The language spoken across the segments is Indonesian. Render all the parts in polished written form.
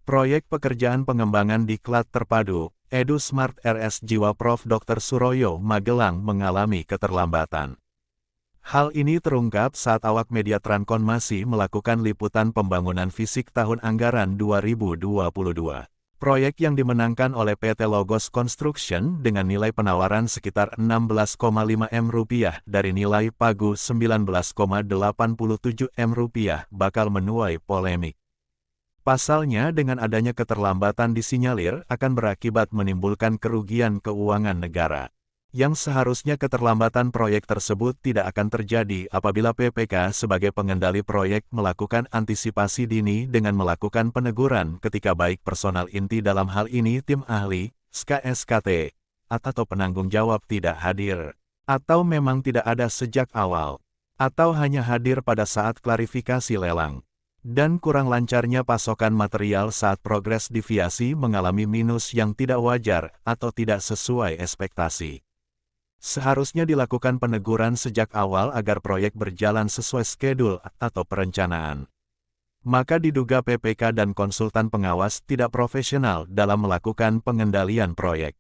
Proyek pekerjaan pengembangan diklat terpadu, EduSmart RS Jiwa Prof. Dr. Suroyo Magelang mengalami keterlambatan. Hal ini terungkap saat awak media Trancon masih melakukan liputan pembangunan fisik tahun anggaran 2022. Proyek yang dimenangkan oleh PT Logos Construction dengan nilai penawaran sekitar 16,5 M rupiah dari nilai pagu 19,87 M rupiah bakal menuai polemik. Pasalnya dengan adanya keterlambatan disinyalir akan berakibat menimbulkan kerugian keuangan negara. Yang seharusnya keterlambatan proyek tersebut tidak akan terjadi apabila PPK sebagai pengendali proyek melakukan antisipasi dini dengan melakukan peneguran ketika baik personal inti dalam hal ini tim ahli, SKSKT, atau penanggung jawab tidak hadir. Atau memang tidak ada sejak awal. Atau hanya hadir pada saat klarifikasi lelang. Dan kurang lancarnya pasokan material saat progres deviasi mengalami minus yang tidak wajar atau tidak sesuai ekspektasi. Seharusnya dilakukan peneguran sejak awal agar proyek berjalan sesuai skedul atau perencanaan. Maka diduga PPK dan konsultan pengawas tidak profesional dalam melakukan pengendalian proyek.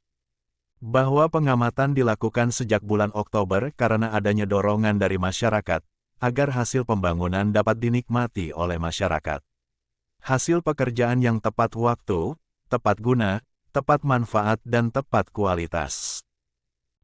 Bahwa pengamatan dilakukan sejak bulan Oktober karena adanya dorongan dari masyarakat, agar hasil pembangunan dapat dinikmati oleh masyarakat. Hasil pekerjaan yang tepat waktu, tepat guna, tepat manfaat dan tepat kualitas.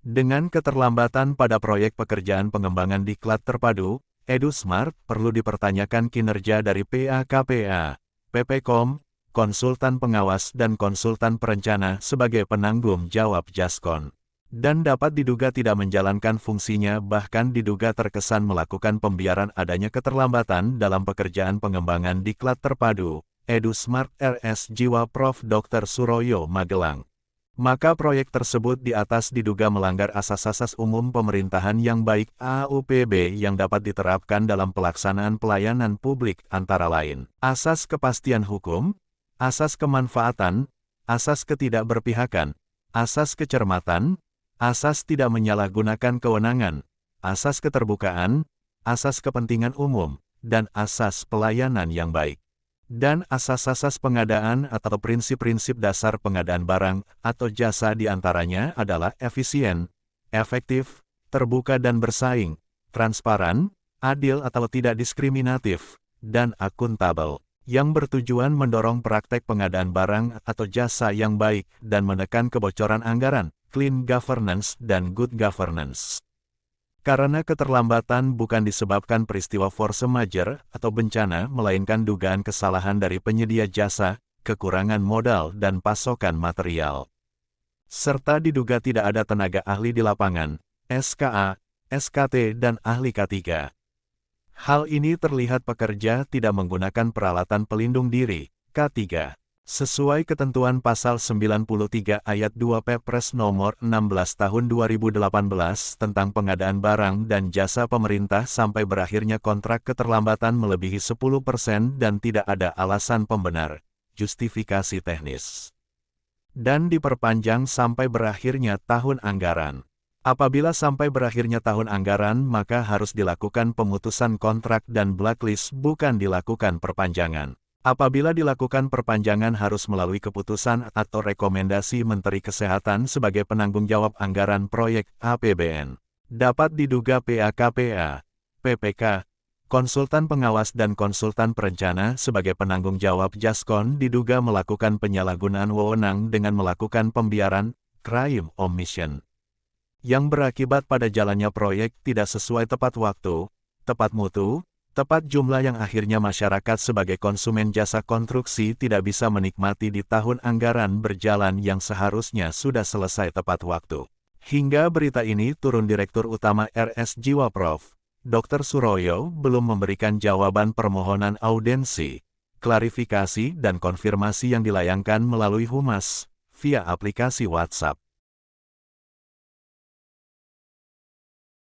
Dengan keterlambatan pada proyek pekerjaan pengembangan diklat terpadu, EduSmart perlu dipertanyakan kinerja dari PAKPA, PPKOM, konsultan pengawas dan konsultan perencana sebagai penanggung jawab Jaskon. Dan dapat diduga tidak menjalankan fungsinya bahkan diduga terkesan melakukan pembiaran adanya keterlambatan dalam pekerjaan pengembangan diklat terpadu, EduSmart RS Jiwa Prof. Dr. Suroyo Magelang. Maka proyek tersebut di atas diduga melanggar asas-asas umum pemerintahan yang baik AUPB yang dapat diterapkan dalam pelaksanaan pelayanan publik antara lain asas kepastian hukum, asas kemanfaatan, asas ketidakberpihakan, asas kecermatan, asas tidak menyalahgunakan kewenangan, asas keterbukaan, asas kepentingan umum, dan asas pelayanan yang baik. Dan asas-asas pengadaan atau prinsip-prinsip dasar pengadaan barang atau jasa diantaranya adalah efisien, efektif, terbuka dan bersaing, transparan, adil atau tidak diskriminatif, dan akuntabel, yang bertujuan mendorong praktek pengadaan barang atau jasa yang baik dan menekan kebocoran anggaran, clean governance dan good governance. Karena keterlambatan bukan disebabkan peristiwa force majeure atau bencana, melainkan dugaan kesalahan dari penyedia jasa, kekurangan modal dan pasokan material. Serta diduga tidak ada tenaga ahli di lapangan, SKA, SKT dan ahli K3. Hal ini terlihat pekerja tidak menggunakan peralatan pelindung diri, K3. Sesuai ketentuan pasal 93 ayat 2 Perpres nomor 16 tahun 2018 tentang pengadaan barang dan jasa pemerintah sampai berakhirnya kontrak keterlambatan melebihi 10% dan tidak ada alasan pembenar, justifikasi teknis. Dan diperpanjang sampai berakhirnya tahun anggaran. Apabila sampai berakhirnya tahun anggaran maka harus dilakukan pemutusan kontrak dan blacklist bukan dilakukan perpanjangan. Apabila dilakukan perpanjangan harus melalui keputusan atau rekomendasi Menteri Kesehatan sebagai penanggung jawab anggaran proyek APBN. Dapat diduga PAKPA, PPK, konsultan pengawas dan konsultan perencana sebagai penanggung jawab Jaskon diduga melakukan penyalahgunaan wewenang dengan melakukan pembiaran, crime omission, yang berakibat pada jalannya proyek tidak sesuai tepat waktu, tepat mutu, tepat jumlah yang akhirnya masyarakat sebagai konsumen jasa konstruksi tidak bisa menikmati di tahun anggaran berjalan yang seharusnya sudah selesai tepat waktu. Hingga berita ini turun Direktur Utama RS Jiwa Prof. Dr. Suroyo belum memberikan jawaban permohonan audensi, klarifikasi dan konfirmasi yang dilayangkan melalui Humas, via aplikasi WhatsApp.